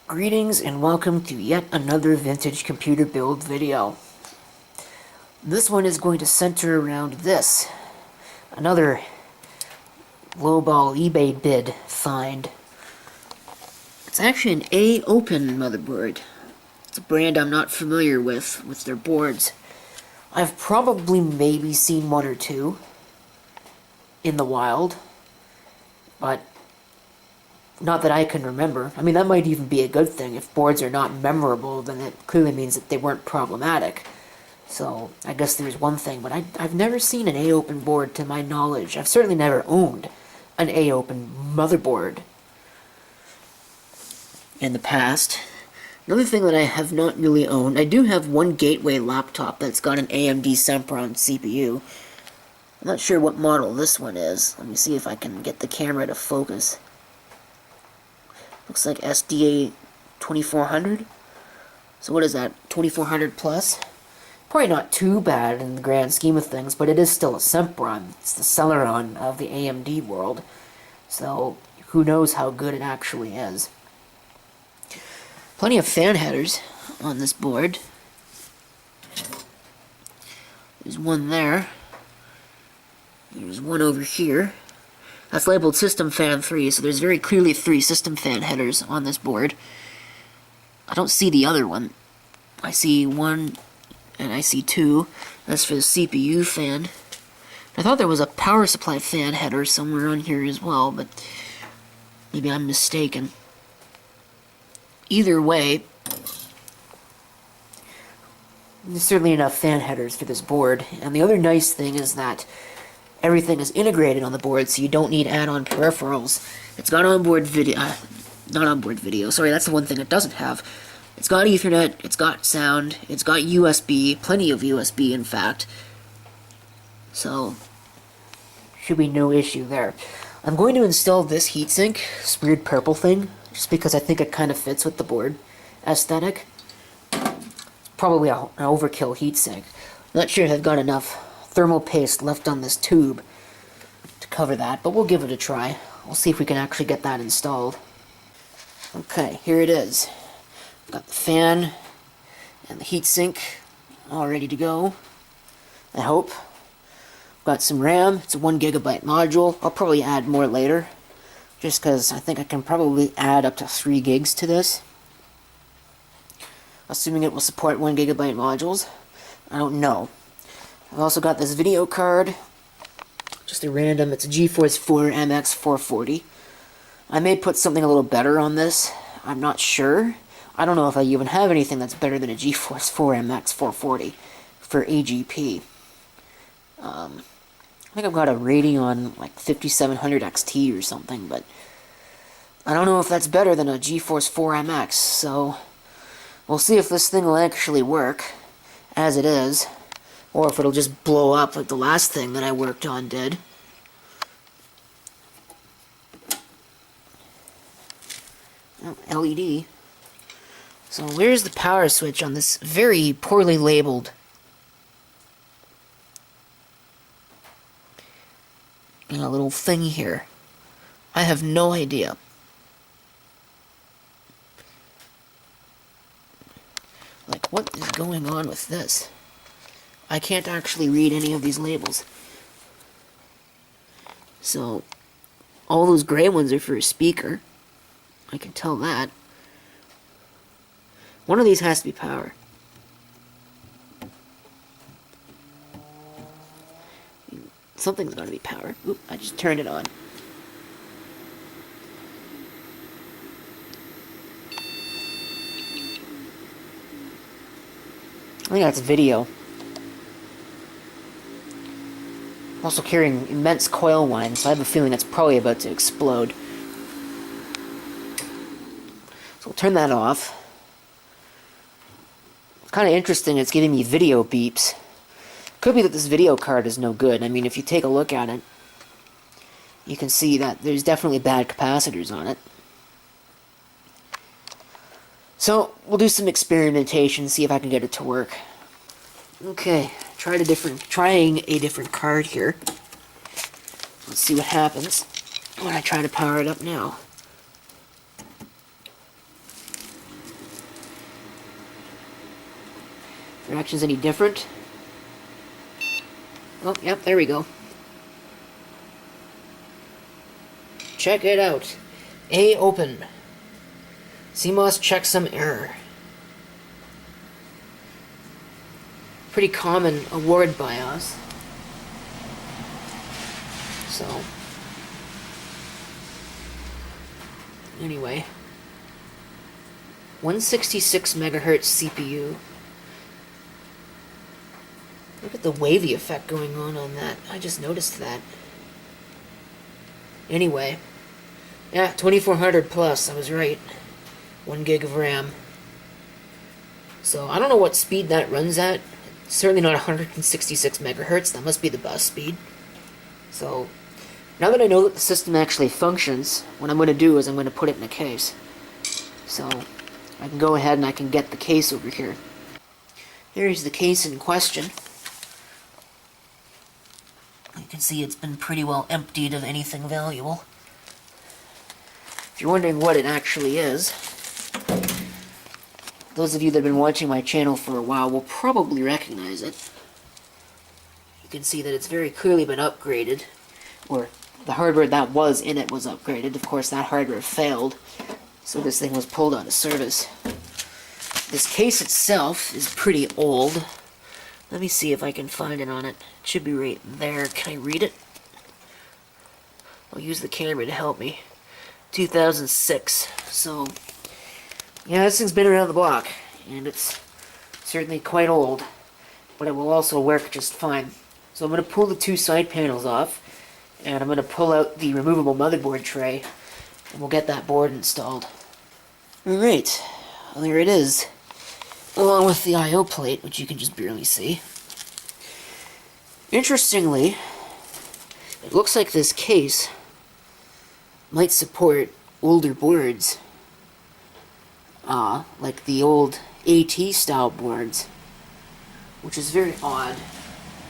Greetings and welcome to yet another vintage computer build video. This one is going to center around this. Another lowball eBay bid find. It's actually an AOpen motherboard. It's a brand I'm not familiar with their boards. I've probably maybe seen one or two in the wild, but not that I can remember. I mean, that might even be a good thing. If boards are not memorable, then it clearly means that they weren't problematic. So, I guess there's one thing, but I've never seen an AOpen board to my knowledge. I've certainly never owned an AOpen motherboard in the past. Another thing that I have not really owned, I do have one gateway laptop that's got an AMD Sempron CPU. I'm not sure what model this one is. Let me see if I can get the camera to focus. Looks like SDA 2400. So what is that? 2400 plus? Probably not too bad in the grand scheme of things, but it is still a Sempron. It's the Celeron of the AMD world. So who knows how good it actually is. Plenty of fan headers on this board. There's one there. There's one over here. That's labeled System Fan 3, so there's very clearly 3 System Fan headers on this board. I don't see the other one. I see 1, and I see 2. That's for the CPU fan. I thought there was a power supply fan header somewhere on here as well, but maybe I'm mistaken. Either way, there's certainly enough fan headers for this board, and the other nice thing is that everything is integrated on the board, so you don't need add-on peripherals. It's got onboard video, not onboard video, sorry, that's the one thing it doesn't have. It's got Ethernet, it's got sound, it's got USB, plenty of USB in fact. So, should be no issue there. I'm going to install this heatsink, this weird purple thing, just because I think it kind of fits with the board aesthetic. It's probably an overkill heatsink. I'm not sure if I've got enough thermal paste left on this tube to cover that, but we'll give it a try. We'll see if we can actually get that installed. Okay, here it is. Got the fan and the heatsink all ready to go, I hope. Got some RAM. It's a 1 GB module. I'll probably add more later, just because I think I can probably add up to 3 gigs to this, assuming it will support 1 GB modules. I don't know. I've also got this video card, just a random, it's a GeForce 4 MX 440. I may put something a little better on this, I'm not sure. I don't know if I even have anything that's better than a GeForce 4 MX 440 for AGP. I think I've got a Radeon like 5700 XT or something, but I don't know if that's better than a GeForce 4 MX, so we'll see if this thing will actually work as it is. Or if it'll just blow up like the last thing that I worked on did. Oh, LED. So where's the power switch on this very poorly labeled little thing here? I have no idea. Like, what is going on with this? I can't actually read any of these labels. So, all those gray ones are for a speaker. I can tell that. One of these has to be power. Something's got to be power. Oop, I just turned it on. I think that's video. I'm also carrying immense coil line, so I have a feeling it's probably about to explode. So we'll turn that off. It's kind of interesting, it's giving me video beeps. Could be that this video card is no good. I mean, if you take a look at it, you can see that there's definitely bad capacitors on it. So, we'll do some experimentation, see if I can get it to work. Okay, trying a different card here. Let's see what happens when I try to power it up now. Reaction's any different? Oh, yep, there we go. Check it out. AOpen. CMOS checksum error. Pretty common award BIOS. So, anyway, 166 megahertz CPU. Look at the wavy effect going on that. I just noticed that. Anyway, yeah, 2400 plus, I was right. 1 gig of RAM. So, I don't know what speed that runs at. It's certainly not 166 megahertz, that must be the bus speed. So, now that I know that the system actually functions, what I'm going to do is I'm going to put it in a case. So, I can go ahead and I can get the case over here. Here's the case in question. You can see it's been pretty well emptied of anything valuable. If you're wondering what it actually is, those of you that have been watching my channel for a while will probably recognize it. You can see that it's very clearly been upgraded, or the hardware that was in it was upgraded. Of course, that hardware failed, so this thing was pulled out of service. This case itself is pretty old. Let me see if I can find it on it. It should be right there. Can I read it? I'll use the camera to help me. 2006. So, yeah, this thing's been around the block, and it's certainly quite old, but it will also work just fine. So I'm going to pull the two side panels off, and I'm going to pull out the removable motherboard tray, and we'll get that board installed. Alright, well, there it is, along with the I/O plate, which you can just barely see. Interestingly, it looks like this case might support older boards, like the old AT style boards, which is very odd,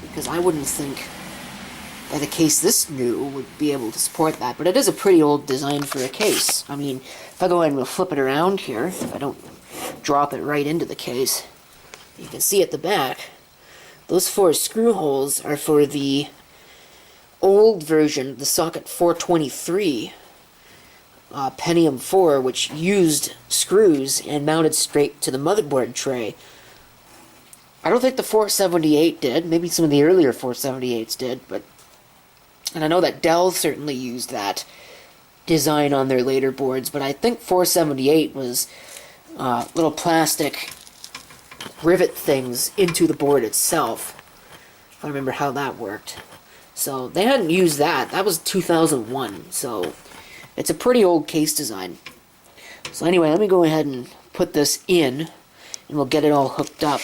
because I wouldn't think that a case this new would be able to support that, but it is a pretty old design for a case. I mean, if I go ahead and we'll flip it around here, if I don't drop it right into the case, you can see at the back, those 4 screw holes are for the old version, the socket 423 Pentium 4, which used screws and mounted straight to the motherboard tray. I don't think the 478 did. Maybe some of the earlier 478s did, but... And I know that Dell certainly used that design on their later boards, but I think 478 was little plastic rivet things into the board itself, if I remember how that worked. So they hadn't used that. That was 2001, so it's a pretty old case design. So anyway, let me go ahead and put this in, and we'll get it all hooked up,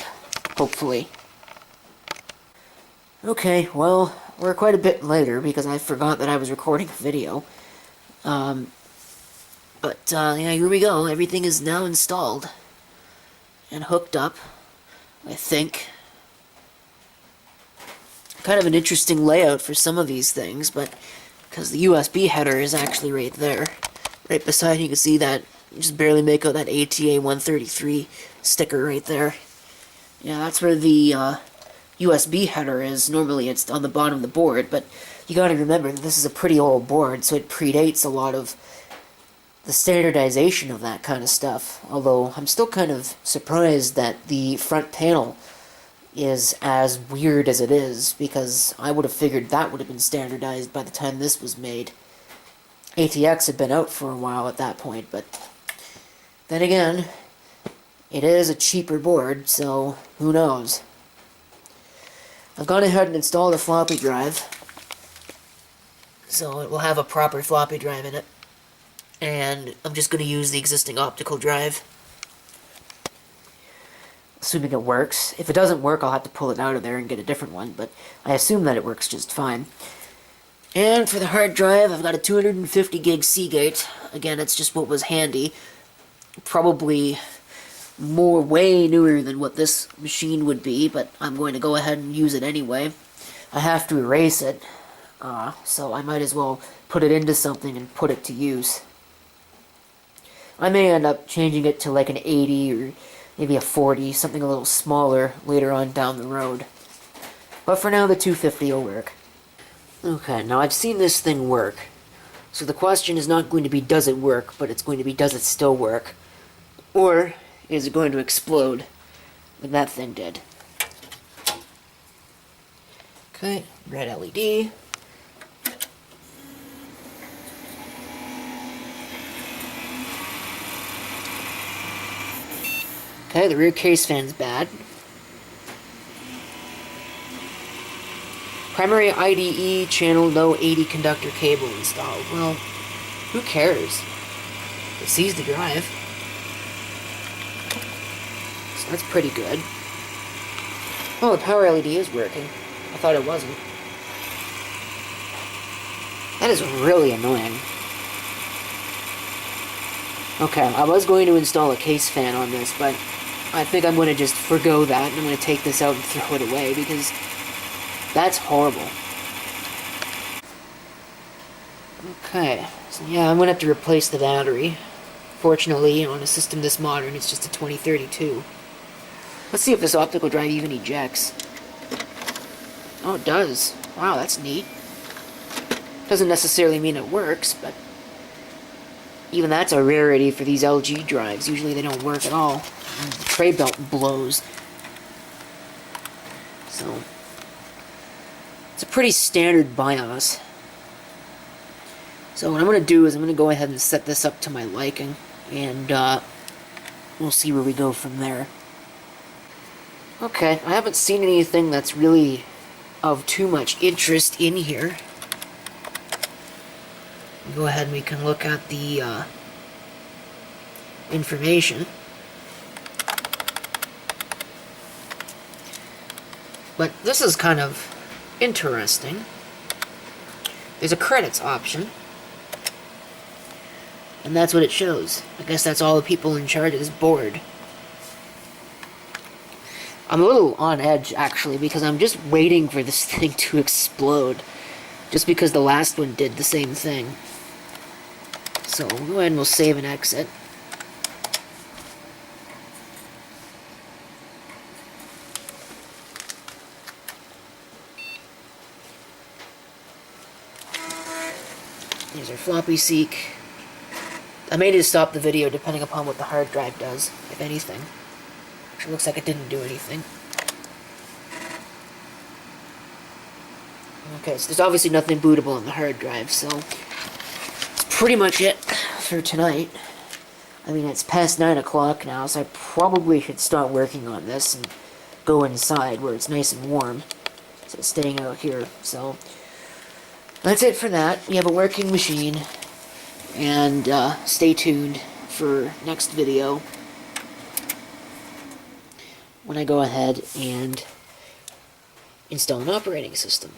hopefully. Okay, well, we're quite a bit later because I forgot that I was recording a video. Yeah, here we go. Everything is now installed and hooked up, I think. Kind of an interesting layout for some of these things, but because the USB header is actually right there. Right beside, you can see that, just barely make out that ATA133 sticker right there. Yeah, that's where the USB header is. Normally it's on the bottom of the board, but you gotta remember that this is a pretty old board, so it predates a lot of the standardization of that kind of stuff. Although, I'm still kind of surprised that the front panel is as weird as it is, because I would have figured that would have been standardized by the time this was made. ATX had been out for a while at that point, but then again, it is a cheaper board, so who knows. I've gone ahead and installed a floppy drive, so it will have a proper floppy drive in it, and I'm just going to use the existing optical drive, assuming it works. If it doesn't work, I'll have to pull it out of there and get a different one, but I assume that it works just fine. And for the hard drive, I've got a 250 gig Seagate. Again, it's just what was handy. Probably way newer than what this machine would be, but I'm going to go ahead and use it anyway. I have to erase it, so I might as well put it into something and put it to use. I may end up changing it to like an 80 or maybe a 40, something a little smaller later on down the road. But for now, the 250 will work. Okay, now I've seen this thing work. So the question is not going to be does it work, but it's going to be does it still work? Or is it going to explode like that thing did? Okay, red LED. Okay, the rear case fan's bad. Primary IDE channel, no 80 conductor cable installed. Well, who cares? It sees the drive. So that's pretty good. Oh, the power LED is working. I thought it wasn't. That is really annoying. Okay, I was going to install a case fan on this, but I think I'm going to just forgo that, and I'm going to take this out and throw it away, because that's horrible. Okay, so yeah, I'm going to have to replace the battery. Fortunately, on a system this modern, it's just a 2032. Let's see if this optical drive even ejects. Oh, it does. Wow, that's neat. Doesn't necessarily mean it works, but even that's a rarity for these LG drives. Usually they don't work at all. And the tray belt blows. So, it's a pretty standard BIOS. So what I'm going to do is I'm going to go ahead and set this up to my liking, and we'll see where we go from there. Okay, I haven't seen anything that's really of too much interest in here. Go ahead and we can look at the information. But this is kind of interesting. There's a credits option, and that's what it shows. I guess that's all the people in charge of this board. I'm a little on edge, actually, because I'm just waiting for this thing to explode. Just because the last one did the same thing. So, we'll go ahead and we'll save and exit. There's our floppy seek. I may just stop the video depending upon what the hard drive does, if anything. Which looks like it didn't do anything. Okay, so there's obviously nothing bootable on the hard drive, so that's pretty much it for tonight. I mean, it's past 9 o'clock now, so I probably should start working on this and go inside where it's nice and warm. So it's staying out here, so that's it for that. We have a working machine, and stay tuned for next video when I go ahead and install an operating system.